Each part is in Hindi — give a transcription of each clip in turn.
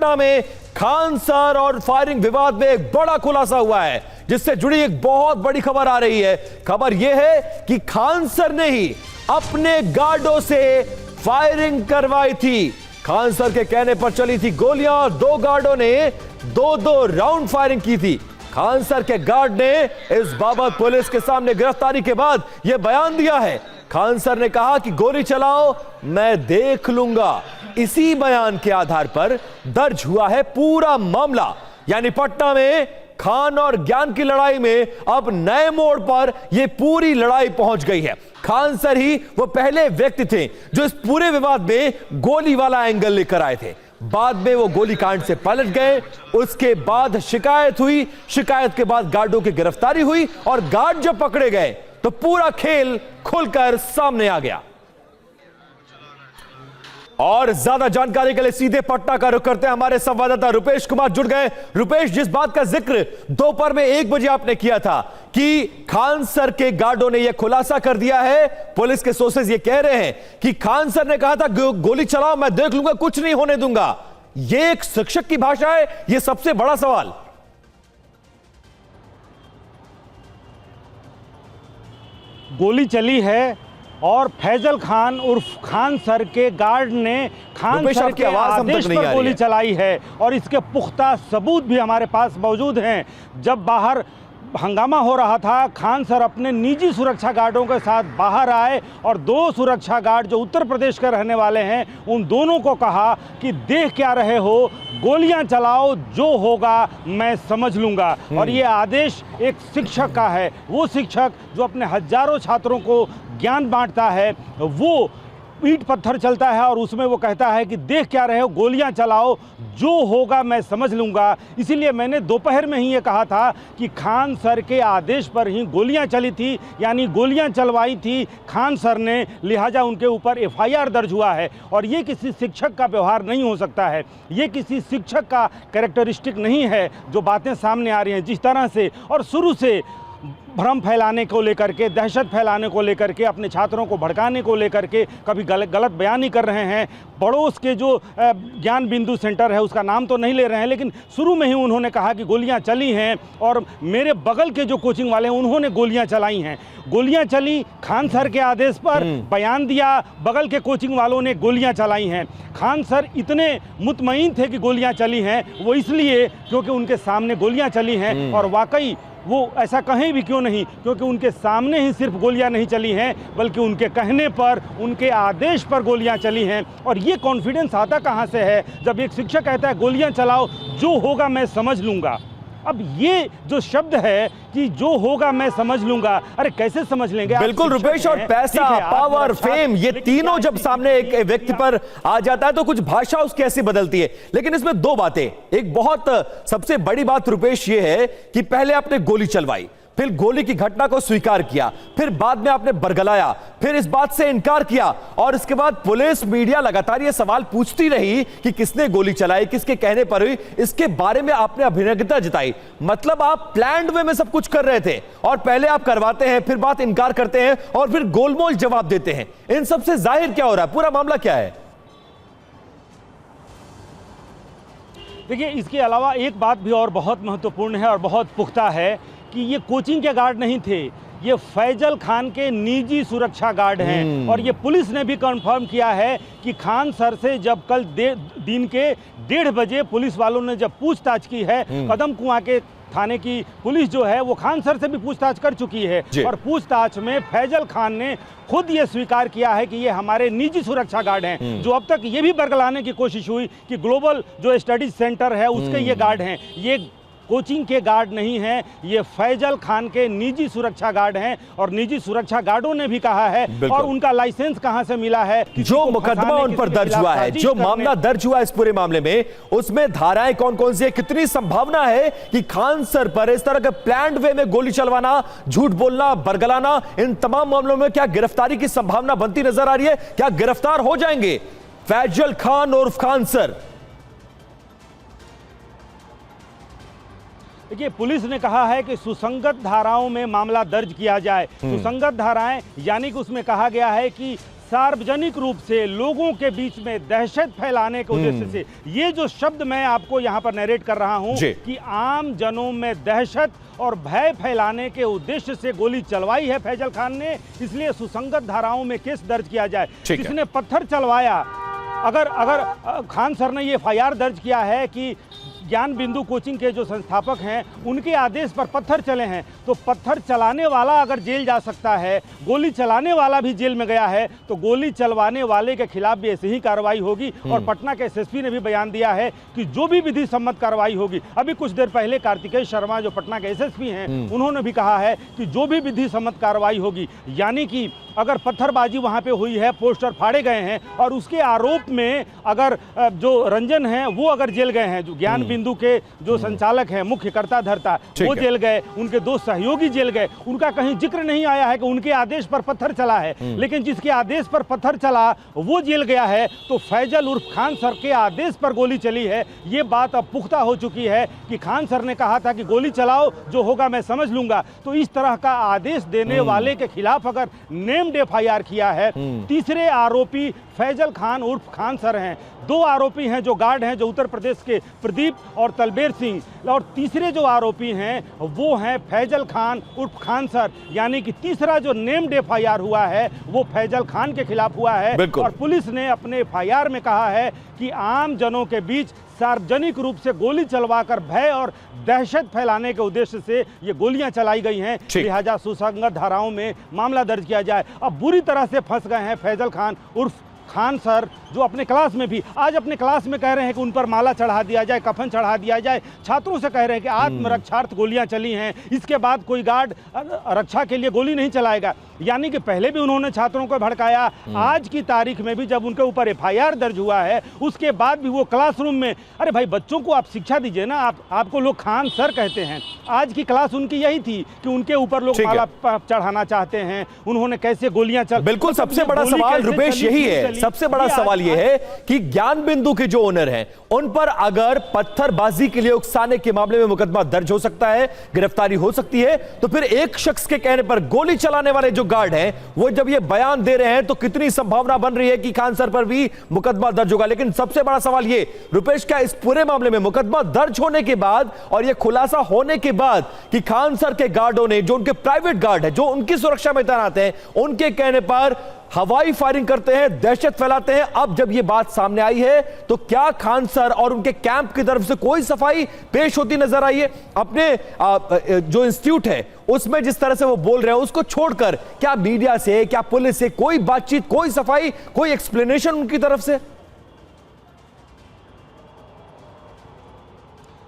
पटना में खान सर और फायरिंग विवाद में एक बड़ा खुलासा हुआ है, जिससे जुड़ी एक बहुत बड़ी खबर आ रही है। खबर यह है कि खान सर ने ही अपने गार्डों से फायरिंग करवाई थी। खान सर के कहने पर चली थी गोलियां और 2 गार्डों ने 2-2 राउंड फायरिंग की थी। खान सर के गार्ड ने इस बाबत पुलिस के सामने गिरफ्तारी के बाद यह बयान दिया है। खान सर ने कहा कि गोली चलाओ, मैं देख लूंगा। इसी बयान के आधार पर दर्ज हुआ है पूरा मामला। यानी पटना में खान और ज्ञान की लड़ाई में अब नए मोड़ पर यह पूरी लड़ाई पहुंच गई है। खान सर ही वो पहले व्यक्ति थे जो इस पूरे विवाद में गोली वाला एंगल लेकर आए थे। बाद में वो गोलीकांड से पलट गए। उसके बाद शिकायत हुई, शिकायत के बाद गार्डों की गिरफ्तारी हुई और गार्ड जब पकड़े गए तो पूरा खेल खुलकर सामने आ गया। और ज्यादा जानकारी के लिए सीधे पटना का रुख करते हैं। हमारे संवाददाता रुपेश कुमार जुड़ गए। रुपेश, जिस बात का जिक्र दोपहर में 1 बजे आपने किया था कि खान सर के गार्डों ने यह खुलासा कर दिया है, पुलिस के सोर्सेज ये कह रहे हैं कि खान सर ने कहा था गोली चलाओ, मैं देख लूंगा, कुछ नहीं होने दूंगा। यह एक शिक्षक की भाषा है, यह सबसे बड़ा सवाल। गोली चली है और फैजल खान उर्फ खान सर के गार्ड ने खान सर के आदेश पर गोली चलाई है और इसके पुख्ता सबूत भी हमारे पास मौजूद हैं। जब बाहर हंगामा हो रहा था, खान सर अपने निजी सुरक्षा गार्डों के साथ बाहर आए और 2 सुरक्षा गार्ड जो उत्तर प्रदेश के रहने वाले हैं, उन दोनों को कहा कि देख क्या रहे हो, गोलियां चलाओ, जो होगा मैं समझ लूंगा। और ये आदेश एक शिक्षक का है। वो शिक्षक जो अपने हजारों छात्रों को ज्ञान बांटता है, वो ईंट पत्थर चलता है और उसमें वो कहता है कि देख क्या रहे हो, गोलियां चलाओ, जो होगा मैं समझ लूंगा। इसीलिए मैंने दोपहर में ही ये कहा था कि खान सर के आदेश पर ही गोलियां चली थी, यानी गोलियां चलवाई थी खान सर ने, लिहाजा उनके ऊपर एफआईआर दर्ज हुआ है। और ये किसी शिक्षक का व्यवहार नहीं हो सकता है, ये किसी शिक्षक का कैरेक्टरिस्टिक नहीं है जो बातें सामने आ रही हैं जिस तरह से। और शुरू से भ्रम फैलाने को लेकर के, दहशत फैलाने को लेकर के, अपने छात्रों को भड़काने को लेकर के कभी गलत बयानी कर रहे हैं। पड़ोस के जो ज्ञान बिंदु सेंटर है उसका नाम तो नहीं ले रहे हैं, लेकिन शुरू में ही उन्होंने कहा कि गोलियां चली हैं और मेरे बगल के जो कोचिंग वाले हैं उन्होंने गोलियां चलाई हैं। गोलियां चली खान सर के आदेश पर, बयान दिया, बगल के कोचिंग वालों ने गोलियां चलाई हैं। खान सर इतने मुतमईन थे कि गोलियां चली हैं, वो इसलिए क्योंकि उनके सामने गोलियां चली हैं। और वाकई वो ऐसा कहीं भी क्यों नहीं, क्योंकि उनके सामने ही सिर्फ गोलियां नहीं चली हैं, बल्कि उनके कहने पर, उनके आदेश पर गोलियां चली हैं। और ये कॉन्फिडेंस आता कहां से है जब एक शिक्षक कहता है गोलियां चलाओ, जो होगा मैं समझ लूंगा। अब ये जो शब्द है कि जो होगा मैं समझ लूंगा, अरे कैसे समझ लेंगे? बिल्कुल रुपेश, और पैसा, पावर, फेम, ये तीनों जब सामने एक व्यक्ति पर आ जाता है तो कुछ भाषा उसकी ऐसी बदलती है। लेकिन इसमें 2 बातें, एक बहुत सबसे बड़ी बात रुपेश ये है कि पहले आपने गोली चलवाई, फिर गोली की घटना को स्वीकार किया, फिर बाद में आपने बरगलाया, फिर इस बात से इनकार किया, और इसके बाद पुलिस, मीडिया लगातार ये सवाल पूछती रही कि किसने गोली चलाई, किसके कहने पर हुई। इसके बारे में आपने अभिनवता जताई। मतलब आप प्लान्ड वे में सब कुछ कर रहे थे, और पहले आप करवाते हैं, फिर बात इनकार करते हैं, और फिर गोलमोल जवाब देते हैं। इन सबसे जाहिर क्या हो रहा है, पूरा मामला क्या है? देखिए, इसके अलावा एक बात भी और बहुत महत्वपूर्ण है और बहुत पुख्ता है कि ये कोचिंग के गार्ड नहीं थे, ये फैजल खान के निजी सुरक्षा गार्ड हैं। और ये पुलिस ने भी कंफर्म किया है कि खान सर से जब कल दिन के 1:30 बजे पुलिस वालों ने जब पूछताछ की है, कदम कुआं के थाने की पुलिस जो है वो खान सर से भी पूछताछ कर चुकी है। और पूछताछ में फैजल खान ने खुद ये स्वीकार किया है कि ये हमारे निजी सुरक्षा गार्ड हैं। जो अब तक ये भी बरगलाने की कोशिश हुई कि ग्लोबल जो स्टडीज सेंटर है उसके ये गार्ड हैं, ये कोचिंग के गार्ड नहीं हैं, ये फैजल खान के निजी सुरक्षा गार्ड हैं। और निजी सुरक्षा गार्डों ने भी कहा है, और उनका लाइसेंस कहां से मिला है, जो मुकदमा उन पर दर्ज हुआ है, जो मामला दर्ज हुआ है इस पूरे मामले में, उसमें धाराएं कौन कौन सी है, कितनी संभावना है कि खान सर पर इस तरह के प्लान्ड वे में गोली चलवाना, झूठ बोलना, बरगलाना, इन तमाम मामलों में क्या गिरफ्तारी की संभावना बनती नजर आ रही है? क्या गिरफ्तार हो जाएंगे फैजल खान उर्फ खान सर? देखिए, पुलिस ने कहा है कि सुसंगत धाराओं में मामला दर्ज किया जाए। सुसंगत धाराएं यानी कि उसमें कहा गया है कि सार्वजनिक रूप से लोगों के बीच में दहशत फैलाने के उद्देश्य से, ये जो शब्द मैं आपको यहां पर नरेट कर रहा हूं कि आम जनों में दहशत और भय फैलाने के उद्देश्य से गोली चलवाई है फैजल खान ने, इसलिए सुसंगत धाराओं में केस दर्ज किया जाए। जिसने पत्थर चलवाया, अगर खान सर ने ये FIR दर्ज किया है कि ज्ञान बिंदु कोचिंग के जो संस्थापक हैं उनके आदेश पर पत्थर चले हैं, तो पत्थर चलाने वाला अगर जेल जा सकता है, गोली चलाने वाला भी जेल में गया है, तो गोली चलवाने वाले के खिलाफ भी ऐसी ही कार्रवाई होगी। और पटना के SSP ने भी बयान दिया है कि जो भी विधि सम्मत कार्रवाई होगी, अभी कुछ देर पहले कार्तिकेय शर्मा जो पटना के SSP हैं उन्होंने भी कहा है कि जो भी विधि सम्मत कार्रवाई होगी, यानी कि अगर पत्थरबाजी वहां पे हुई है, पोस्टर फाड़े गए हैं और उसके आरोप में अगर जो रंजन हैं वो अगर जेल गए हैं, जो ज्ञान बिंदु के जो संचालक हैं, मुख्य कर्ता धर्ता, वो जेल गए, उनके 2 सहयोगी जेल गए, उनका कहीं जिक्र नहीं आया है कि उनके आदेश पर पत्थर चला है। लेकिन जिसके आदेश पर पत्थर चला वो जेल गया है, तो फैजल उर्फ खान सर के आदेश पर गोली चली है। ये बात अब पुख्ता हो चुकी है कि खान सर ने कहा था कि गोली चलाओ, जो होगा मैं समझ लूंगा। तो इस तरह का आदेश देने वाले के खिलाफ अगर नेम्ड FIR किया है। तीसरे आरोपी फैजल खान उर्फ खान सर हैं। 2 आरोपी हैं जो गार्ड हैं, जो उत्तर प्रदेश के प्रदीप और तलबेर सिंह, और तीसरे जो आरोपी हैं वो हैं फैजल खान उर्फ खान सर। यानी कि तीसरा जो नेम्ड FIR हुआ है वो फैजल खान के खिलाफ हुआ है। और पुलिस ने अपने FIR में कहा है कि आम जनों के बीच सार्वजनिक रूप से गोली चलवाकर भय और दहशत फैलाने के उद्देश्य से ये गोलियां चलाई गई हैं, लिहाजा सुसंगत धाराओं में मामला दर्ज किया जाए। अब बुरी तरह से फंस गए हैं फैजल खान उर्फ खान सर, जो अपने क्लास में भी आज अपने क्लास में कह रहे हैं कि उन पर माला चढ़ा दिया जाए, कफन चढ़ा दिया जाए। छात्रों से कह रहे हैं कि आत्मरक्षार्थ गोलियां चली हैं, इसके बाद कोई गार्ड रक्षा के लिए गोली नहीं चलाएगा। यानी कि पहले भी उन्होंने छात्रों को भड़काया, आज की तारीख में भी जब उनके ऊपर FIR दर्ज हुआ है उसके बाद भी वो क्लासरूम में, अरे भाई बच्चों को आप शिक्षा दीजिए ना, आपको लोग खान सर कहते हैं। आज की क्लास उनकी यही थी कि उनके ऊपर लोग माला चढ़ाना चाहते हैं, उन्होंने कैसे गोलियां चल। बिल्कुल, सबसे बड़ा सवाल रुपेश यही है, सबसे बड़ा सवाल यह है कि ज्ञान बिंदु के जो ओनर हैं उन पर अगर पत्थरबाजी के लिए उकसाने के मामले में मुकदमा दर्ज हो सकता है, गिरफ्तारी हो सकती है, तो फिर एक शख्स के कहने पर गोली चलाने वाले जो गार्ड हैं वो जब ये बयान दे रहे हैं तो कितनी संभावना बन रही है कि खान सर पर भी मुकदमा दर्ज होगा। लेकिन सबसे बड़ा सवाल ये रुपेश, क्या इस पूरे मामले में मुकदमा दर्ज होने के बाद और यह खुलासा होने के बाद कि खान सर के गार्डों ने, जो उनके प्राइवेट गार्ड है, जो उनकी सुरक्षा में तैनात हैं, उनके कहने पर हवाई फायरिंग करते हैं, दहशत फैलाते हैं, अब जब यह बात सामने आई है तो क्या खान सर और उनके कैंप की तरफ से कोई सफाई पेश होती नजर आई है? अपने जो इंस्टीट्यूट है उसमें जिस तरह से वो बोल रहे हैं उसको छोड़कर क्या मीडिया से, क्या पुलिस से कोई बातचीत, कोई सफाई, कोई एक्सप्लेनेशन उनकी तरफ से?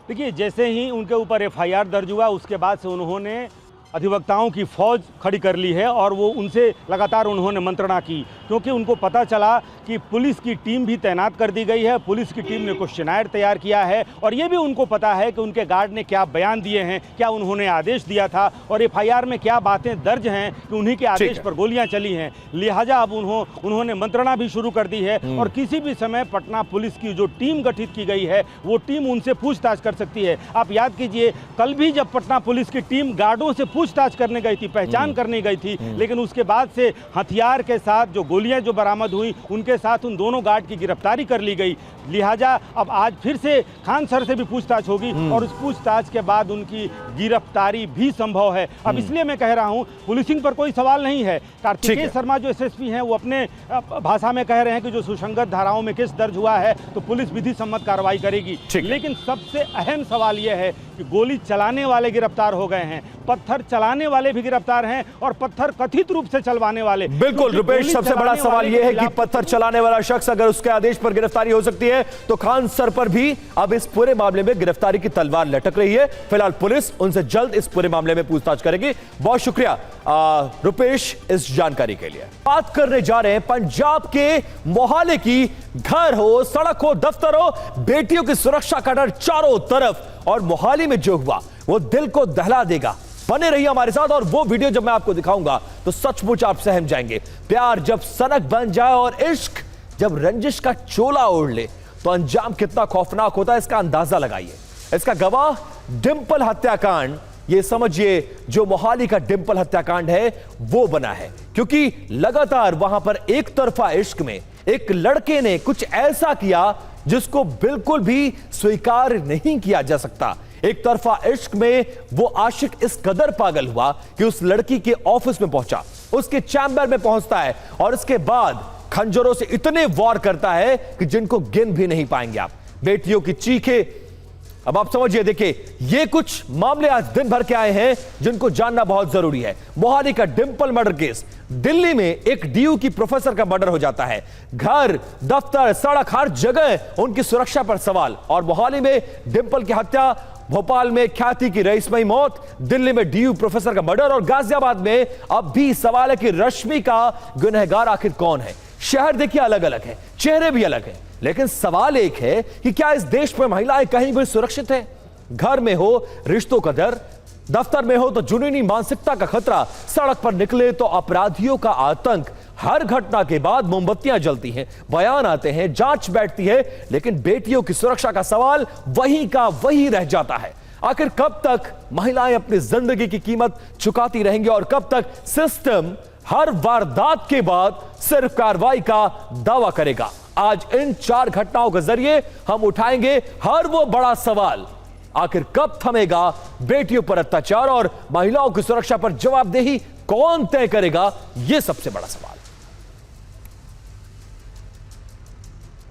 देखिए, जैसे ही उनके ऊपर FIR दर्ज हुआ उसके बाद से उन्होंने अधिवक्ताओं की फौज खड़ी कर ली है और वो उनसे लगातार उन्होंने मंत्रणा की, क्योंकि उनको पता चला कि पुलिस की टीम भी तैनात कर दी गई है, पुलिस की टीम ने क्वेश्चनायर तैयार किया है और ये भी उनको पता है कि उनके गार्ड ने क्या बयान दिए हैं, क्या उन्होंने आदेश दिया था और FIR में क्या बातें दर्ज हैं कि उन्हीं के आदेश पर गोलियां चली हैं। लिहाजा अब उन्होंने मंत्रणा भी शुरू कर दी है और किसी भी समय पटना पुलिस की जो टीम गठित की गई है वो टीम उनसे पूछताछ कर सकती है। आप याद कीजिए, कल भी जब पटना पुलिस की टीम गार्डों से पूछताछ करने गई थी, पहचान करने गई थी, लेकिन उसके बाद से हथियार के साथ जो गोलियां जो बरामद हुई उनके साथ उन दोनों गार्ड की गिरफ्तारी कर ली गई। लिहाजा अब आज फिर से खान सर से भी पूछताछ होगी और उस पूछताछ के बाद उनकी गिरफ्तारी भी संभव है। अब इसलिए मैं कह रहा हूं, पुलिसिंग पर कोई सवाल नहीं है। कार्तिकेय शर्मा जो SSP हैं वो अपने भाषा में कह रहे हैं कि जो सुसंगत धाराओं में केस दर्ज हुआ है तो पुलिस विधि सम्मत कार्रवाई करेगी। लेकिन सबसे अहम सवाल यह है कि गोली चलाने वाले गिरफ्तार हो गए हैं, पत्थर चलाने वाले भी गिरफ्तार हैं और पत्थर कथित रूप से चलवाने वाले। बिल्कुल रुपेश, सबसे बड़ा सवाल यह है कि पत्थर चलाने वाला शख्स अगर उसके आदेश पर गिरफ्तारी हो सकती है तो खान सर पर भी अब इस पूरे मामले में गिरफ्तारी की तलवार लटक रही है। फिलहाल पुलिस उनसे जल्द इस पूरे मामले में पूछताछ करेगी। बहुत शुक्रिया रुपेश इस जानकारी के लिए। बात करने जा रहे हैं पंजाब के मोहाली की। घर हो, सड़क हो, दफ्तर हो, बेटियों की सुरक्षा का डर चारों तरफ और मोहाली में जो हुआ वो दिल को दहला देगा। बने रहिए हमारे साथ और वो वीडियो जब मैं आपको दिखाऊंगा तो सचमुच आप सहम जाएंगे। प्यार जब सनक बन जाए और इश्क जब रंजिश का चोला ओढ़ ले तो अंजाम कितना खौफनाक होता है इसका अंदाजा लगाइए। इसका गवाह डिंपल हत्याकांड ये समझिए जो मोहाली का डिंपल हत्याकांड है वो बना है, क्योंकि लगातार वहां पर एक तरफा इश्क में एक लड़के ने कुछ ऐसा किया जिसको बिल्कुल भी स्वीकार नहीं किया जा सकता। एक तरफा इश्क में वो आशिक इस कदर पागल हुआ कि उस लड़की के ऑफिस में पहुंचा, उसके चैम्बर में पहुंचता है और इसके बाद खंजरों से इतने वार करता है कि जिनको गिन भी नहीं पाएंगे आप। बेटियों की चीखें, अब आप समझिए, देखिए ये कुछ मामले आज दिन भर के आए हैं जिनको जानना बहुत जरूरी है। मोहाली का डिंपल मर्डर केस, दिल्ली में एक डीयू की प्रोफेसर का मर्डर हो जाता है, घर, दफ्तर, सड़क, हर जगह उनकी सुरक्षा पर सवाल। और मोहाली में डिंपल की हत्या, भोपाल में ख्याति की रईसमई मौत, दिल्ली में डीयू प्रोफेसर का मर्डर और गाजियाबाद में अब भी सवाल है कि रश्मि का गुनहगार आखिर कौन है। शहर देखिए अलग अलग है, चेहरे भी अलग हैं, लेकिन सवाल एक है कि क्या इस देश में महिलाएं कहीं भी सुरक्षित हैं? घर में हो रिश्तों का डर, दफ्तर में हो तो जुनूनी मानसिकता का खतरा, सड़क पर निकले तो अपराधियों का आतंक। हर घटना के बाद मोमबत्तियां जलती हैं, बयान आते हैं, जांच बैठती है, लेकिन बेटियों की सुरक्षा का सवाल वहीं का वहीं रह जाता है। आखिर कब तक महिलाएं अपनी जिंदगी की कीमत चुकाती रहेंगी और कब तक सिस्टम हर वारदात के बाद सिर्फ कार्रवाई का दावा करेगा? आज इन 4 घटनाओं के जरिए हम उठाएंगे हर वो बड़ा सवाल, आखिर कब थमेगा बेटियों पर अत्याचार और महिलाओं की सुरक्षा पर जवाबदेही कौन तय करेगा, यह सबसे बड़ा सवाल।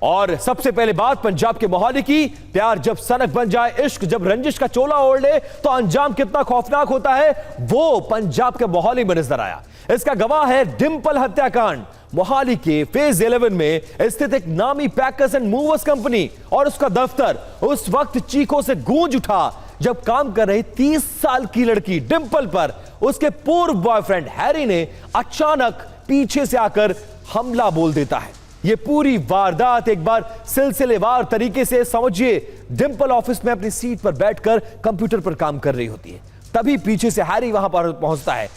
और सबसे पहले बात पंजाब के मोहाली की। प्यार जब सनक बन जाए, इश्क जब रंजिश का चोला ओढ़ ले, तो अंजाम कितना खौफनाक होता है वो पंजाब के मोहाली में नजर आया। इसका गवाह है डिंपल हत्याकांड। मोहाली के फेज 11 में स्थित एक नामी पैकर्स एंड मूवर्स कंपनी और उसका दफ्तर उस वक्त चीखों से गूंज उठा जब काम कर रही 30 साल की लड़की डिंपल पर उसके पूर्व बॉयफ्रेंड हैरी ने अचानक पीछे से आकर हमला बोल देता है। यह पूरी वारदात एक बार सिलसिलेवार तरीके से समझिए। डिंपल ऑफिस में अपनी सीट पर बैठकर कंप्यूटर पर काम कर रही होती है, तभी पीछे से हैरी वहां पर पहुंचता है।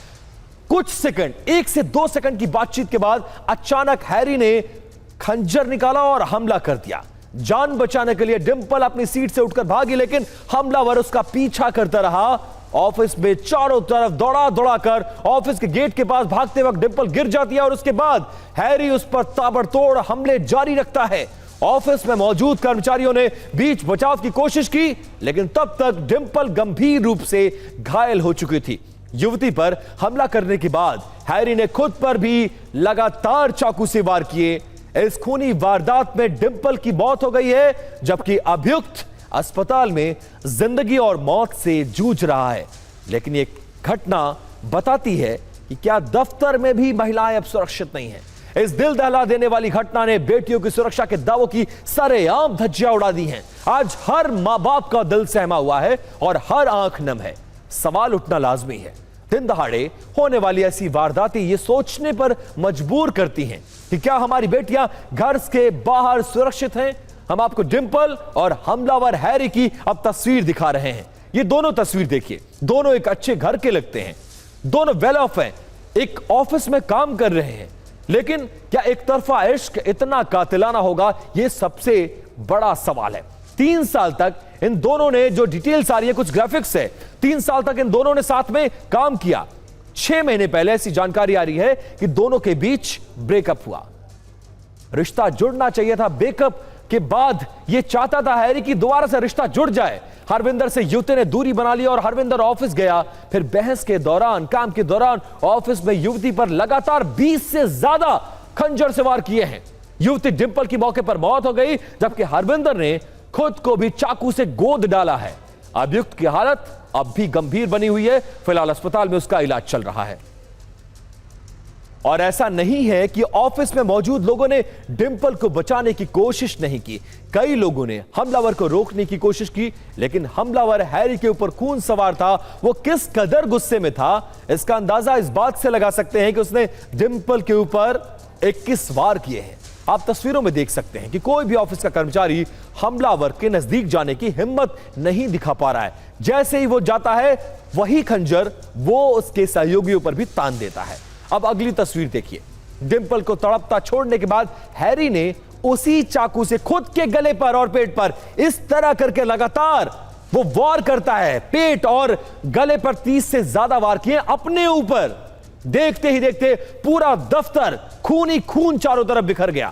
कुछ सेकंड, 1 से 2 सेकंड की बातचीत के बाद अचानक हैरी ने खंजर निकाला और हमला कर दिया। जान बचाने के लिए डिंपल अपनी सीट से उठकर भागी, लेकिन हमलावर उसका पीछा करता रहा। ऑफिस में चारों तरफ दौड़ा दौड़ा कर ऑफिस के गेट के पास भागते वक्त डिंपल गिर जाती है और उसके बाद हैरी उस पर ताबड़तोड़ हमले जारी रखता है। ऑफिस में मौजूद कर्मचारियों ने बीच बचाव की कोशिश की, लेकिन तब तक डिंपल गंभीर रूप से घायल हो चुकी थी। युवती पर हमला करने के बाद हैरी ने खुद पर भी लगातार चाकू से वार किए। इस खूनी वारदात में डिंपल की मौत हो गई है, जबकि अभियुक्त अस्पताल में जिंदगी और मौत से जूझ रहा है। लेकिन यह घटना बताती है कि क्या दफ्तर में भी महिलाएं अब सुरक्षित नहीं हैं। इस दिल दहला देने वाली घटना ने बेटियों की सुरक्षा के दावों की सरेआम धज्जियां उड़ा दी हैं। आज हर मां बाप का दिल सहमा हुआ है और हर आंख नम है। सवाल उठना लाजमी है। दिन दहाड़े होने वाली ऐसी वारदातें ये सोचने पर मजबूर करती हैं कि क्या हमारी बेटियां घर के बाहर सुरक्षित हैं? हम आपको डिंपल और हमलावर हैरी की अब तस्वीर दिखा रहे हैं। ये दोनों तस्वीर देखिए, दोनों एक अच्छे घर के लगते हैं, दोनों वेल ऑफ हैं, एक ऑफिस में काम कर रहे हैं। लेकिन क्या एक तरफा इश्क इतना कातिलाना होगा? यह सबसे बड़ा सवाल है। 3 साल तक इन दोनों ने, जो डिटेल्स आ रही है, कुछ ग्राफिक्स है, 3 साल तक इन दोनों ने साथ में काम किया। 6 महीने पहले ऐसी जानकारी आ रही है कि दोनों के बीच ब्रेकअप हुआ। रिश्ता जुड़ना चाहिए था, ब्रेकअप के बाद यह चाहता था हैरी कि दोबारा से रिश्ता जुड़ जाए। हरविंदर से युवती ने दूरी बना ली और हरविंदर ऑफिस गया। फिर बहस के दौरान, काम के दौरान ऑफिस में युवती पर लगातार 20 से ज्यादा खंजर से वार किए हैं। युवती डिंपल की मौके पर मौत हो गई, जबकि हरविंदर ने खुद को भी चाकू से गोद डाला है। अभियुक्त की हालत अब भी गंभीर बनी हुई है। फिलहाल अस्पताल में उसका इलाज चल रहा है। और ऐसा नहीं है कि ऑफिस में मौजूद लोगों ने डिंपल को बचाने की कोशिश नहीं की। कई लोगों ने हमलावर को रोकने की कोशिश की, लेकिन हमलावर हैरी के ऊपर खून सवार था। वो किस कदर गुस्से में था, इसका अंदाजा इस बात से लगा सकते हैं कि उसने डिंपल के ऊपर 21 वार किए हैं। आप तस्वीरों में देख सकते हैं कि कोई भी ऑफिस का कर्मचारी हमलावर के नजदीक जाने की हिम्मत नहीं दिखा पा रहा है। जैसे ही वो जाता है, वही खंजर वो उसके सहयोगियों पर भी तान देता है। अब अगली तस्वीर देखिए। डिंपल को तड़पता छोड़ने के बाद हैरी ने उसी चाकू से खुद के गले पर और पेट पर इस तरह करके लगातार वो वार करता है, पेट और गले पर 30 से ज्यादा वार किए अपने ऊपर। देखते ही देखते पूरा दफ्तर खून ही खून चारों तरफ बिखर गया।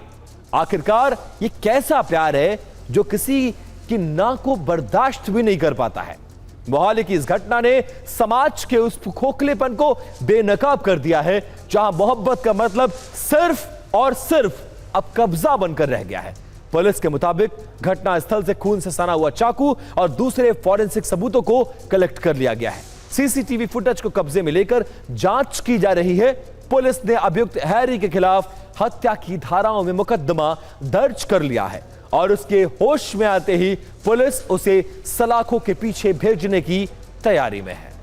आखिरकार ये कैसा प्यार है जो किसी की ना को बर्दाश्त भी नहीं कर पाता है। मोहाली की इस घटना ने समाज के उस खोखलेपन को बेनकाब कर दिया है, जहां मोहब्बत का मतलब सिर्फ और सिर्फ अब कब्जा बनकर रह गया है। पुलिस के मुताबिक घटनास्थल से खून से सना हुआ चाकू और दूसरे फॉरेंसिक सबूतों को कलेक्ट कर लिया गया है। सीसीटीवी फुटेज को कब्जे में लेकर जांच की जा रही है। पुलिस ने अभियुक्त हैरी के खिलाफ हत्या की धाराओं में मुकदमा दर्ज कर लिया है और उसके होश में आते ही पुलिस उसे सलाखों के पीछे भेजने की तैयारी में है।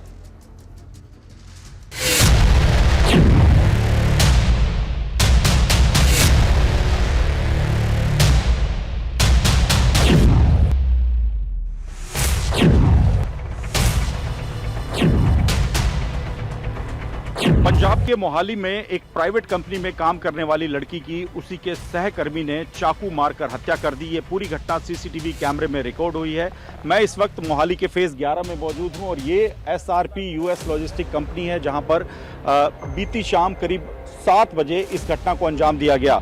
पंजाब के मोहाली में एक प्राइवेट कंपनी में काम करने वाली लड़की की उसी के सहकर्मी ने चाकू मारकर हत्या कर दी। ये पूरी घटना सीसीटीवी कैमरे में रिकॉर्ड हुई है। मैं इस वक्त मोहाली के फेज 11 में मौजूद हूं और ये एसआरपी यूएस लॉजिस्टिक कंपनी है, जहां पर बीती शाम करीब 7 बजे इस घटना को अंजाम दिया गया।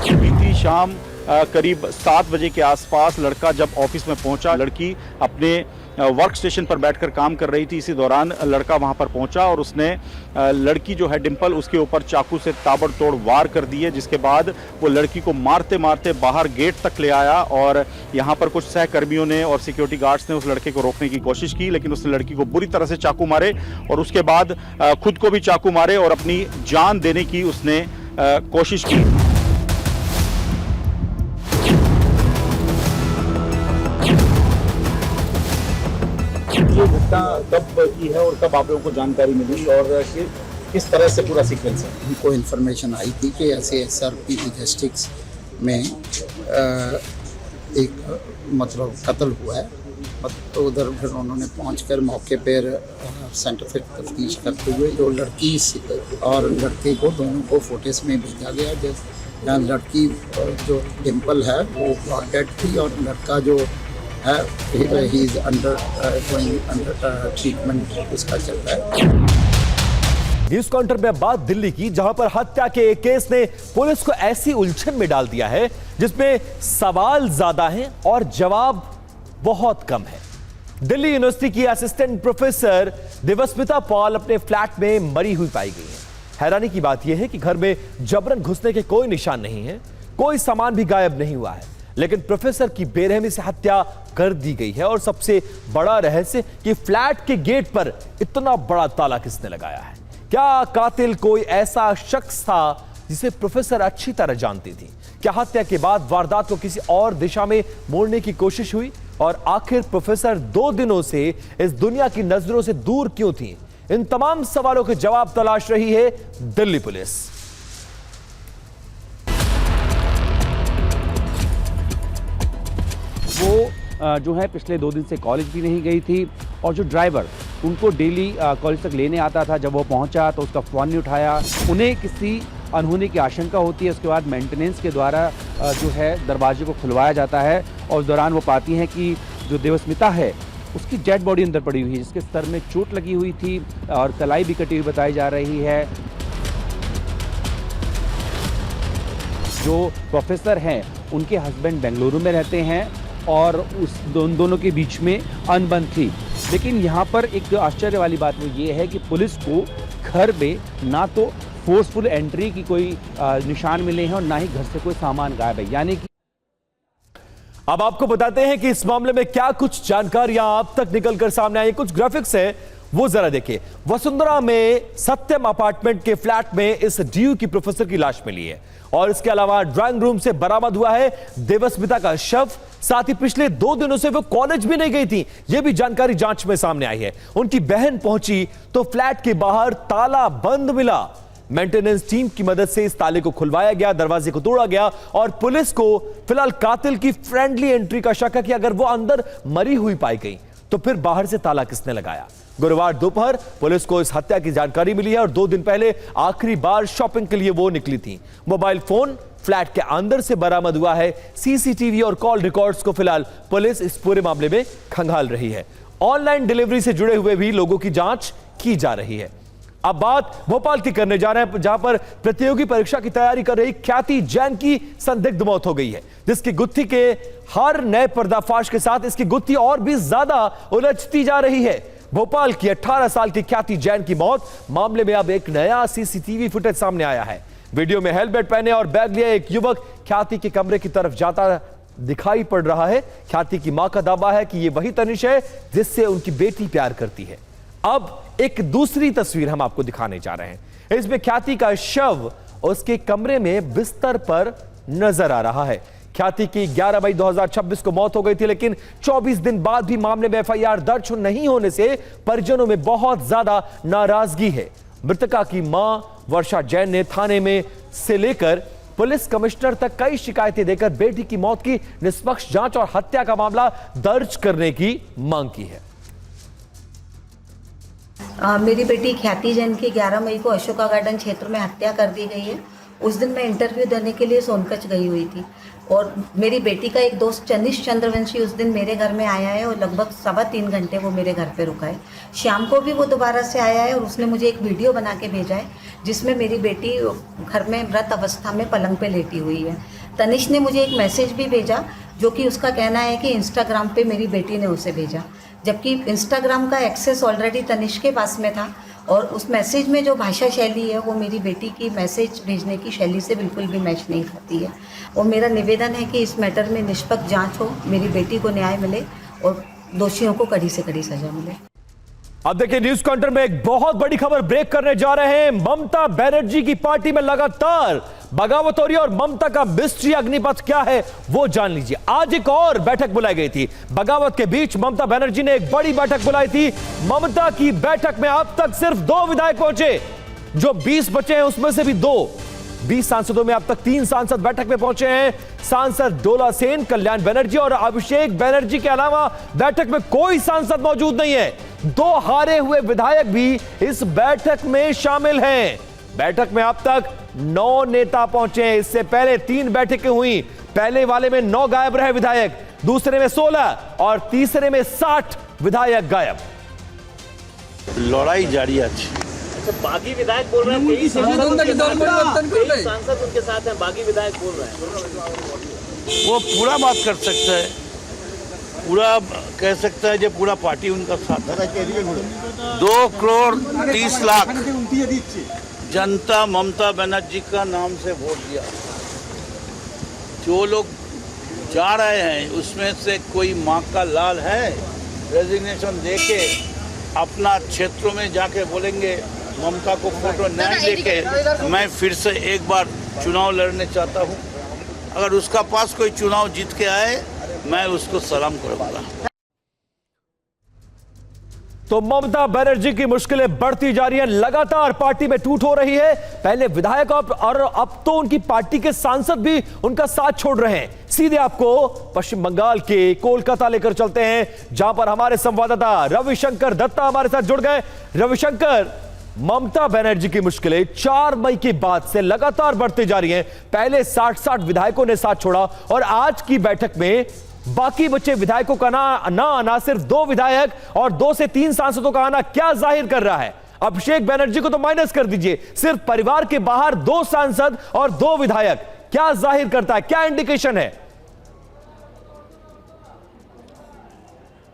बीती शाम करीब 7 बजे के आसपास लड़का जब ऑफिस में पहुंचा, लड़की अपने वर्क स्टेशन पर बैठकर काम कर रही थी। इसी दौरान लड़का वहां पर पहुंचा और उसने लड़की जो है डिंपल, उसके ऊपर चाकू से ताबड़तोड़ वार कर दिए, जिसके बाद वो लड़की को मारते मारते बाहर गेट तक ले आया और यहां पर कुछ सहकर्मियों ने और सिक्योरिटी गार्ड्स ने उस लड़के को रोकने की कोशिश की, लेकिन उसने लड़की को बुरी तरह से चाकू मारे और उसके बाद खुद को भी चाकू मारे और अपनी जान देने की उसने कोशिश की। ये घटना कब की है और कब आप लोगों को जानकारी मिली और किस तरह से पूरा सीक्वेंस है? हमको इन्फॉर्मेशन आई थी कि ऐसे एसआरपी लॉजिस्टिक्स में एक मतलब कत्ल हुआ है, तो उधर फिर उन्होंने पहुंचकर मौके पर साइंटिफिक तफ्तीश करते हुए जो लड़की और लड़के को दोनों को फुटेज में भेजा गया। जहाँ लड़की जो डिंपल है वो ब्लॉड डेड थी और लड़का जो है ही इज अंडर ट्रीटमेंट उसका चल रहा है। न्यूज काउंटर में बात दिल्ली की, जहां पर हत्या के एक केस ने पुलिस को ऐसी उलझन में डाल दिया है जिसमें सवाल ज्यादा हैं और जवाब बहुत कम है। दिल्ली यूनिवर्सिटी की असिस्टेंट प्रोफेसर देवस्मिता पॉल अपने फ्लैट में मरी हुई पाई गई है। हैरानी की बात यह है कि घर में जबरन घुसने के कोई निशान नहीं है, कोई सामान भी गायब नहीं हुआ है, लेकिन प्रोफेसर की बेरहमी से हत्या कर दी गई है। और सबसे बड़ा रहस्य कि फ्लैट के गेट पर इतना बड़ा ताला किसने लगाया है? क्या कातिल कोई ऐसा शख्स था जिसे प्रोफेसर अच्छी तरह जानती थी? क्या हत्या के बाद वारदात को किसी और दिशा में मोड़ने की कोशिश हुई? और आखिर प्रोफेसर 2 दिनों से इस दुनिया की नजरों से दूर क्यों थी? इन तमाम सवालों के जवाब तलाश रही है दिल्ली पुलिस। वो जो है पिछले 2 दिन से कॉलेज भी नहीं गई थी और जो ड्राइवर उनको डेली कॉलेज तक लेने आता था, जब वो पहुंचा तो उसका फ़ोन नहीं उठाया। उन्हें किसी अनहोनी की आशंका होती है। उसके बाद मेंटेनेंस के द्वारा जो है दरवाजे को खुलवाया जाता है और उस दौरान वो पाती हैं कि जो देवस्मिता है उसकी डेड बॉडी अंदर पड़ी हुई है, जिसके सर में चोट लगी हुई थी और कलाई भी कटी हुई बताई जा रही है। जो प्रोफेसर हैं उनके हस्बैंड बेंगलुरु में रहते हैं और उस दोनों के बीच में अनबन थी। लेकिन यहाँ पर एक आश्चर्य वाली बात वो ये है कि पुलिस को घर में ना तो फोर्सफुल एंट्री की कोई निशान मिले हैं और ना ही घर से कोई सामान गायब है। यानी कि अब आपको बताते हैं कि इस मामले में क्या कुछ जानकारियां अब तक निकलकर सामने आई। कुछ ग्राफिक्स है, वो जरा देखिए। वसुंधरा में सत्यम अपार्टमेंट के फ्लैट में इस डीयू की प्रोफेसर की लाश मिली है और इसके अलावा ड्राइंग रूम से बरामद हुआ है देवस्मिता का शव। साथ ही पिछले 2 दिनों से वो कॉलेज भी नहीं गई थी, यह भी जानकारी जांच में सामने आई है। उनकी बहन पहुंची तो फ्लैट के बाहर ताला बंद मिला। मेंटेनेंस टीम की मदद से इस ताले को खुलवाया गया, दरवाजे को तोड़ा गया और पुलिस को फिलहाल कातिल की फ्रेंडली एंट्री का शक है कि अगर वो अंदर मरी हुई पाई गई तो फिर बाहर से ताला किसने लगाया। गुरुवार दोपहर पुलिस को इस हत्या की जानकारी मिली है और 2 दिन पहले आखिरी बार शॉपिंग के लिए वो निकली थी। मोबाइल फोन फ्लैट के अंदर से बरामद हुआ है। सीसीटीवी और कॉल रिकॉर्ड्स को फिलहाल पुलिस इस पूरे मामले में खंगाल रही है। ऑनलाइन डिलीवरी से जुड़े हुए भी लोगों की जांच की जा रही है। अब बात भोपाल की करने जा रहे हैं, जहां पर प्रतियोगी परीक्षा की तैयारी कर रही ख्याति जैन की संदिग्ध मौत हो गई है, जिसकी गुत्थी के हर नए पर्दाफाश के साथ इसकी गुत्थी और भी ज्यादा उलझती जा रही है। भोपाल की 18 साल की ख्याति जैन की मौत मामले में अब एक नया सीसीटीवी फुटेज सामने आया है। वीडियो में हेलमेट पहने और बैग लिए एक युवक ख्याति के कमरे की तरफ जाता दिखाई पड़ रहा है। ख्याति की मां का दावा है कि यह वही तनिष है जिससे उनकी बेटी प्यार करती है। अब एक दूसरी तस्वीर हम आपको दिखाने जा रहे हैं। इसमें ख्याति का शव उसके कमरे में बिस्तर पर नजर आ रहा है। ख्याति की 11 मई 2026 को मौत हो गई थी, लेकिन 24 दिन बाद भी मामले में एफआईआर दर्ज नहीं होने से परिजनों में बहुत ज्यादा नाराजगी है। मृतका की मां वर्षा जैन ने थाने में से लेकर पुलिस कमिश्नर तक कई शिकायतें देकर बेटी की मौत की निष्पक्ष जांच और हत्या का मामला दर्ज करने की मांग की है। मेरी बेटी ख्याति जैन की 11 मई को अशोका गार्डन क्षेत्र में हत्या कर दी गई है। उस दिन मैं इंटरव्यू देने के लिए सोनकच्छ गई हुई थी और मेरी बेटी का एक दोस्त तनिष चंद्रवंशी उस दिन मेरे घर में आया है और लगभग 3.25 घंटे वो मेरे घर पे रुका है। शाम को भी वो दोबारा से आया है और उसने मुझे एक वीडियो बना के भेजा है जिसमें मेरी बेटी घर में मृत अवस्था में पलंग पे लेटी हुई है। तनिष ने मुझे एक मैसेज भी भेजा जो कि उसका कहना है कि इंस्टाग्राम पे मेरी बेटी ने उसे भेजा, जबकि इंस्टाग्राम का एक्सेस ऑलरेडी तनिष के पास में था और उस मैसेज में जो भाषा शैली है वो मेरी बेटी की मैसेज भेजने की शैली से बिल्कुल भी मैच नहीं खाती है। और मेरा निवेदन है कि इस मैटर में निष्पक्ष जांच हो, मेरी बेटी को न्याय मिले और दोषियों को कड़ी से कड़ी सजा मिले। अब देखिए न्यूज काउंटर में एक बहुत बड़ी खबर ब्रेक करने जा रहे हैं। ममता बनर्जी की पार्टी में लगातार बगावत हो रही है और ममता का मिस्ट्री अग्निपथ क्या है वो जान लीजिए। आज एक और बैठक बुलाई गई थी। बगावत के बीच ममता बनर्जी ने एक बड़ी बैठक बुलाई थी। ममता की बैठक में अब तक सिर्फ 2 विधायक पहुंचे। जो 20 बचे हैं उसमें से भी 20 सांसदों में अब तक 3 सांसद बैठक में पहुंचे हैं। सांसद डोला सेन, कल्याण बनर्जी और अभिषेक बनर्जी के अलावा बैठक में कोई सांसद मौजूद नहीं है। 2 हारे हुए विधायक भी इस बैठक में शामिल हैं। बैठक में अब तक 9 नेता पहुंचे हैं। इससे पहले 3 बैठकें हुई। पहले वाले में 9 गायब रहे विधायक, दूसरे में 16 और तीसरे में 60 विधायक गायब। लड़ाई जारी है। बागी विधायक बोल रहे हैं, कई सांसद उनके साथ हैं, बागी विधायक बोल रहे हैं। वो पूरा बात कर सकता है, पूरा कह सकता है, जो पूरा पार्टी उनका साथ है। 2 करोड़ 30 लाख जनता ममता बनर्जी का नाम से वोट दिया। जो लोग जा रहे हैं उसमें से कोई माँ का लाल है, रेजिग्नेशन देके अपना क्षेत्रों में जाके बोलेंगे ममता को फोटो नहीं लेके मैं फिर से एक बार चुनाव लड़ने चाहता हूं। अगर उसका पास कोई चुनाव जीत के आए मैं उसको सलाम करूंगा। तो ममता बनर्जी की मुश्किलें बढ़ती जा रही हैं, लगातार पार्टी में टूट हो रही है। पहले विधायक और अब तो उनकी पार्टी के सांसद भी उनका साथ छोड़ रहे हैं। सीधे आपको पश्चिम बंगाल के कोलकाता लेकर चलते हैं, जहां पर हमारे संवाददाता रविशंकर दत्ता हमारे साथ जुड़ गए। रविशंकर, ममता बनर्जी की मुश्किलें 4 मई के बाद से लगातार बढ़ती जा रही हैं। पहले 60 विधायकों ने साथ छोड़ा और आज की बैठक में बाकी बचे विधायकों का ना आना, सिर्फ 2 विधायक और 2 से 3 सांसदों का आना क्या जाहिर कर रहा है? अभिषेक बनर्जी को तो माइनस कर दीजिए, सिर्फ परिवार के बाहर 2 सांसद और 2 विधायक क्या जाहिर करता है, क्या इंडिकेशन है?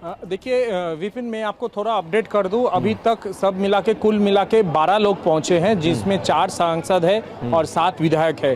देखिए विपिन, मैं आपको थोड़ा अपडेट कर दूं। अभी तक सब मिला के कुल मिला के 12 लोग पहुंचे हैं, जिसमें 4 सांसद है और 7 विधायक है।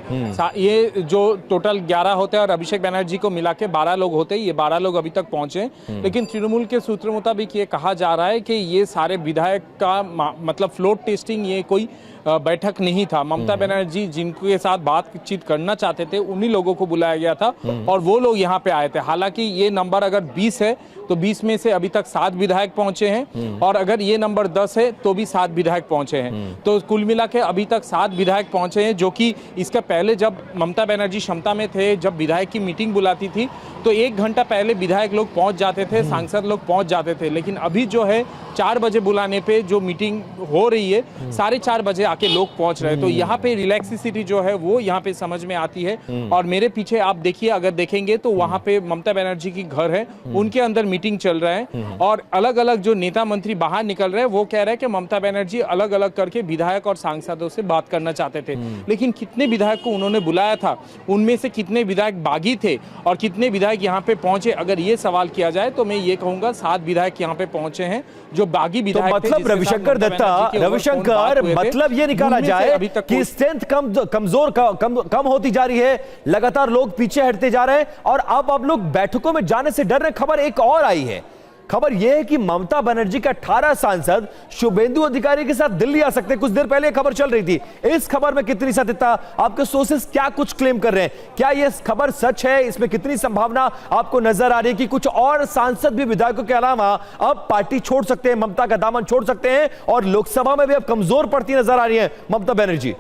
ये जो टोटल 11 होते हैं और अभिषेक बनर्जी को मिला के 12 लोग होते हैं। ये 12 लोग अभी तक पहुंचे, लेकिन तृणमूल के सूत्र मुताबिक ये कहा जा रहा है कि ये सारे विधायक का मतलब फ्लोट टेस्टिंग ये कोई बैठक नहीं था। ममता बनर्जी जिनके साथ बातचीत करना चाहते थे उन्हीं लोगों को बुलाया गया था और वो लोग यहाँ पे आए थे। हालांकि ये नंबर अगर 20 है तो 20 में से अभी तक 7 विधायक पहुंचे हैं और अगर ये नंबर 10 है तो भी 7 विधायक पहुंचे हैं। तो कुल मिला के अभी तक 7 विधायक पहुंचे हैं, जो कि इसका पहले जब ममता बनर्जी क्षमता में थे, जब विधायक की मीटिंग बुलाती थी तो 1 घंटा पहले विधायक लोग पहुंच जाते थे, सांसद लोग पहुंच जाते थे। लेकिन अभी जो है 4 बजे बुलाने पे जो मीटिंग हो रही है 4:30 बजे आके लोग पहुंच रहे हैं। तो यहाँ पे रिलैक्सिसिटी जो है वो यहाँ पे समझ में आती है। और मेरे पीछे आप देखिए, अगर देखेंगे तो वहाँ पे ममता बनर्जी की घर है, उनके अंदर मीटिंग चल रहा है और अलग अलग जो नेता मंत्री बाहर निकल रहे हैं वो कह रहे हैं कि ममता बनर्जी अलग अलग करके विधायक और सांसदों से बात करना चाहते थे। लेकिन कितने विधायक को उन्होंने बुलाया था, उनमें से कितने विधायक बागी थे और कितने विधायक यहाँ पे पहुंचे, अगर ये सवाल किया जाए तो मैं ये कहूंगा 7 विधायक यहाँ पे पहुंचे हैं जो बागी विधायक थे। मतलब रविशंकर दत्ता, रविशंकर मतलब ये निकाला जाए कि स्ट्रेंथ कम होती जा रही है, लगातार लोग पीछे हटते जा रहे हैं और अब लोग बैठकों में जाने से डर रहे। खबर एक और आई है, खबर यह है कि ममता बनर्जी के 18 सांसद शुभेंदु अधिकारी के साथ दिल्ली आ सकते हैं। कुछ देर पहले खबर चल रही थी, इस खबर में कितनी सत्यता, आपके सोर्सेस क्या कुछ क्लेम कर रहे हैं, क्या यह खबर सच है, इसमें कितनी संभावना आपको नजर आ रही है कि कुछ और सांसद भी विधायकों के अलावा अब पार्टी छोड़ सकते हैं, ममता का दामन छोड़ सकते हैं और लोकसभा में भी अब कमजोर पड़ती नजर आ रही है ममता बनर्जी?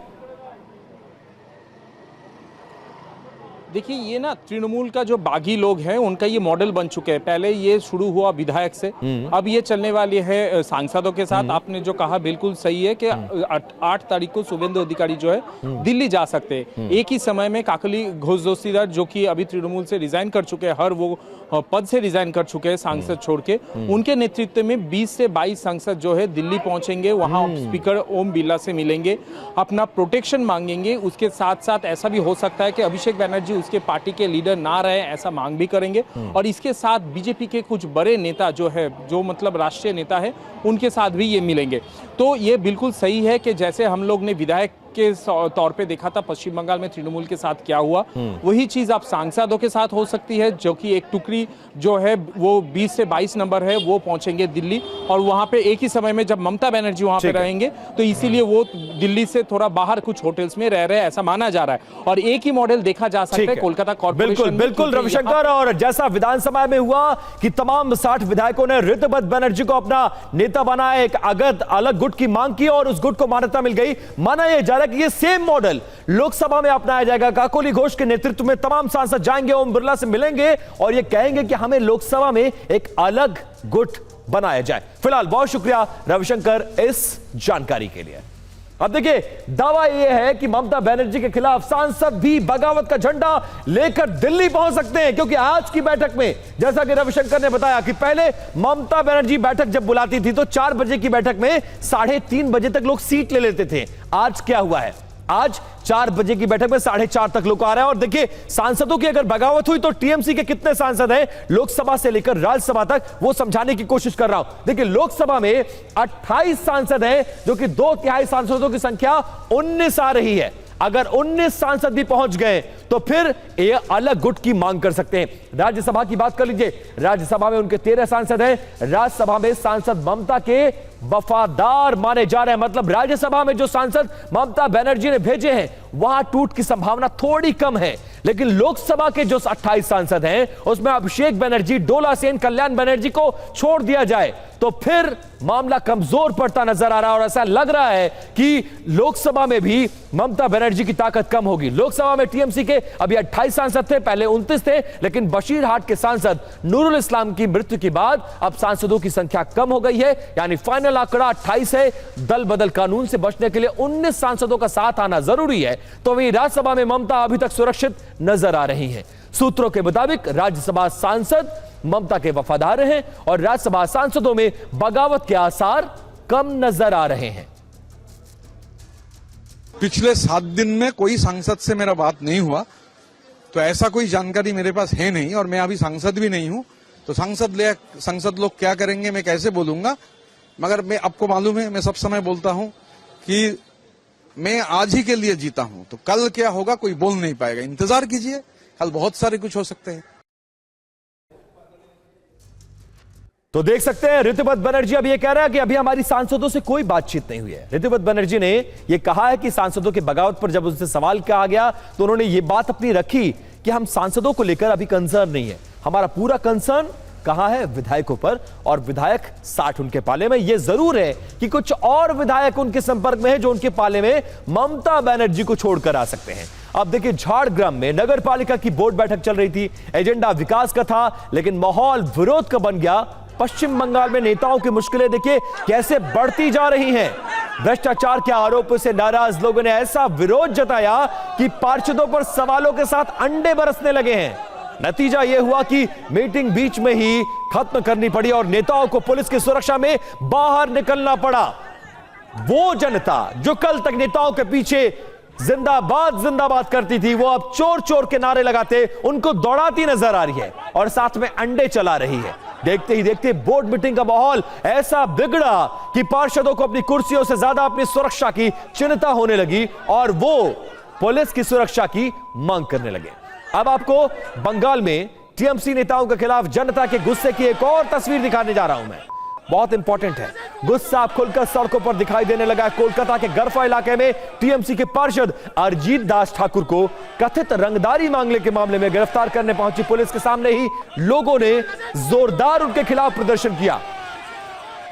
देखिए, ये ना तृणमूल का जो बागी लोग हैं उनका ये मॉडल बन चुके हैं। पहले ये शुरू हुआ विधायक से, अब ये चलने वाली है सांसदों के साथ। आपने जो कहा बिल्कुल सही है कि 8 तारीख को शुभेंदु अधिकारी जो है दिल्ली जा सकते हैं। एक ही समय में काकली घोष दस्तीदार जो कि अभी तृणमूल से रिजाइन कर चुके हैं, हर वो पद से रिजाइन कर चुके हैं सांसद छोड़ के, उनके नेतृत्व में 20 से 22 सांसद जो है दिल्ली पहुंचेंगे, वहां स्पीकर ओम बिरला से मिलेंगे, अपना प्रोटेक्शन मांगेंगे। उसके साथ साथ ऐसा भी हो सकता है कि अभिषेक बनर्जी उसके पार्टी के लीडर ना रहे, ऐसा मांग भी करेंगे। और इसके साथ बीजेपी के कुछ बड़े नेता जो है, जो मतलब राष्ट्रीय नेता है, उनके साथ भी ये मिलेंगे। तो ये बिल्कुल सही है कि जैसे हम लोग ने विधायक के तौर पे देखा था पश्चिम बंगाल में तृणमूल के साथ क्या हुआ, वही चीज अब सांसदों के साथ हो सकती है, जो कि एक टुकड़ी जो है वो 20 से 22 नंबर है वो पहुंचेंगे दिल्ली और वहां पे एक ही समय में जब ममता बनर्जी वहां पे रहेंगे तो इसीलिए वो दिल्ली से थोड़ा बाहर कुछ होटल्स में रह रहे हैं, ऐसा माना जा रहा है। और एक ही मॉडल देखा जा सकता है कोलकाता कॉर्पोरेशन। बिल्कुल रविशंकर, और जैसा विधानसभा में हुआ कि तमाम 60 विधायकों ने ऋतुपत बनर्जी को अपना नेता बनाया, एक अलग गुट की मांग की और उस गुट को मान्यता मिल गई। माना यह जा रहा है कि यह सेम मॉडल लोकसभा में अपनाया जाएगा। काकोली घोष के नेतृत्व में तमाम सांसद जाएंगे, ओम बिरला से मिलेंगे और यह कहेंगे कि हमें लोकसभा में एक अलग गुट बनाया जाए। फिलहाल बहुत शुक्रिया रविशंकर इस जानकारी के लिए। अब देखिए, दावा यह है कि ममता बनर्जी के खिलाफ सांसद भी बगावत का झंडा लेकर दिल्ली पहुंच सकते हैं, क्योंकि आज की बैठक में जैसा कि रविशंकर ने बताया कि पहले ममता बनर्जी बैठक जब बुलाती थी तो 4 बजे की बैठक में 3:30 बजे तक लोग सीट ले लेते थे। आज क्या हुआ है, आज 4 बजे की बैठक में 4:30 तक लोग आ रहे हैं। और देखिए, सांसदों की अगर बगावत हुई तो टीएमसी के कितने सांसद हैं लोकसभा से लेकर राज्यसभा तक, वो समझाने की कोशिश कर रहा हूं। देखिए, लोकसभा में 28 सांसद हैं, जो कि 2/3 सांसदों की संख्या 19 आ रही है। अगर 19 सांसद भी पहुंच गए तो फिर ये अलग गुट की मांग कर सकते हैं। राज्यसभा की बात कर लीजिए, राज्यसभा में उनके 13 सांसद हैं। राज्यसभा में सांसद ममता के वफादार माने जा रहे हैं, मतलब राज्यसभा में जो सांसद ममता बनर्जी ने भेजे हैं वहां टूट की संभावना थोड़ी कम है। लेकिन लोकसभा के जो 28 सांसद हैं उसमें अभिषेक बनर्जी, डोला सेन, कल्याण बनर्जी को छोड़ दिया जाए तो फिर मामला कमजोर पड़ता नजर आ रहा है और ऐसा लग रहा है कि लोकसभा में भी ममता बनर्जी की ताकत कम होगी। लोकसभा में टीएमसी के अभी 28 सांसद थे, पहले 29 थे, लेकिन बशीरहाट के सांसद नूरुल इस्लाम की मृत्यु के बाद अब सांसदों की संख्या कम हो गई है, यानी फाइनल आंकड़ा 28 है। दल बदल कानून से बचने के लिए 19 सांसदों का साथ आना जरूरी है। तो वहीं राज्यसभा में ममता अभी तक सुरक्षित नजर आ रही है। सूत्रों के मुताबिक राज्यसभा सांसद ममता के वफादार हैं और राज्यसभा सांसदों में बगावत के आसार कम नजर आ रहे हैं। पिछले 7 दिन में कोई सांसद से मेरा बात नहीं हुआ, तो ऐसा कोई जानकारी मेरे पास है नहीं और मैं अभी सांसद भी नहीं हूं, तो सांसद लोग क्या करेंगे मैं कैसे बोलूंगा। मगर मैं आपको मालूम है, मैं सब समय बोलता हूं कि मैं आज ही के लिए जीता हूं, तो कल क्या होगा कोई बोल नहीं पाएगा। इंतजार कीजिए, कल बहुत सारे कुछ हो सकते हैं। तो देख सकते हैं ऋतुपत बनर्जी अब ये कह रहा है कि अभी हमारी सांसदों से कोई बातचीत नहीं हुई है। ऋतुपत बनर्जी ने यह कहा है कि सांसदों के बगावत पर जब उनसे सवाल किया गया तो उन्होंने ये बात अपनी रखी कि हम सांसदों को लेकर अभी कंसर्न नहीं है, हमारा पूरा कंसर्न कहां है, विधायकों पर, और विधायक 60 उनके पाले में। यह जरूर है कि कुछ और विधायक उनके संपर्क में है जो उनके पाले में ममता बनर्जी को छोड़कर आ सकते हैं। अब देखिए, झारग्राम में नगर पालिका की बोर्ड बैठक चल रही थी, एजेंडा विकास का था, लेकिन माहौल विरोध का बन गया। पश्चिम बंगाल में नेताओं की मुश्किलें देखिए कैसे बढ़ती जा रही हैं। भ्रष्टाचार के आरोपों से नाराज लोगों ने ऐसा विरोध जताया कि पार्षदों पर सवालों के साथ अंडे बरसने लगे हैं। नतीजा यह हुआ कि मीटिंग बीच में ही खत्म करनी पड़ी और नेताओं को पुलिस की सुरक्षा में बाहर निकलना पड़ा। वो जनता जो कल तक नेताओं के पीछे जिंदाबाद जिंदाबाद करती थी, वो अब चोर चोर के नारे लगाते उनको दौड़ाती नजर आ रही है और साथ में अंडे चला रही है। देखते ही देखते बोर्ड मीटिंग का माहौल ऐसा बिगड़ा कि पार्षदों को अपनी कुर्सियों से ज्यादा अपनी सुरक्षा की चिंता होने लगी और वो पुलिस की सुरक्षा की मांग करने लगे। अब आपको बंगाल में टीएमसी नेताओं के खिलाफ जनता के गुस्से की एक और तस्वीर दिखाने जा रहा हूं मैं, बहुत इंपॉर्टेंट है। गुस्सा अब खुलकर सड़कों पर दिखाई देने लगा है। कोलकाता के गरफा इलाके में टीएमसी के पार्षद अरिजीत दास ठाकुर को कथित रंगदारी मांगने के मामले में गिरफ्तार करने पहुंची पुलिस के सामने ही लोगों ने जोरदार उनके खिलाफ प्रदर्शन किया।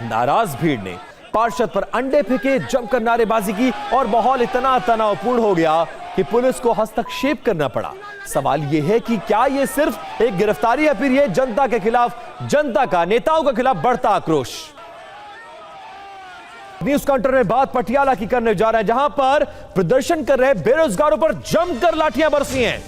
नाराज भीड़ ने पार्षद पर अंडे फेंके, जमकर नारेबाजी की और माहौल इतना तनावपूर्ण हो गया कि पुलिस को हस्तक्षेप करना पड़ा। सवाल यह है कि क्या यह सिर्फ एक गिरफ्तारी है, फिर यह जनता के खिलाफ, जनता का नेताओं के खिलाफ बढ़ता आक्रोश। न्यूज काउंटर में बात पटियाला की करने जा रहे हैं, जहां पर प्रदर्शन कर रहे बेरोजगारों पर जमकर लाठियां बरसी हैं।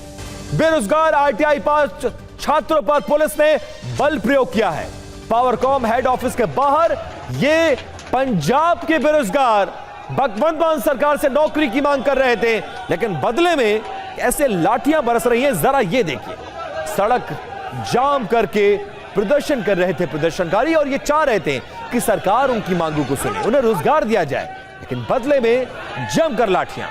बेरोजगार आईटीआई पास छात्रों पर पुलिस ने बल प्रयोग किया है। पावरकॉम हेड ऑफिस के बाहर ये पंजाब के बेरोजगार भगवंत मान सरकार से नौकरी की मांग कर रहे थे, लेकिन बदले में ऐसे लाठियां बरस रही हैं। जरा ये देखिए, सड़क जाम करके प्रदर्शन कर रहे थे प्रदर्शनकारी और ये चाह रहे थे कि सरकार उनकी मांगों को सुने, उन्हें रोजगार दिया जाए, लेकिन बदले में जमकर लाठियां।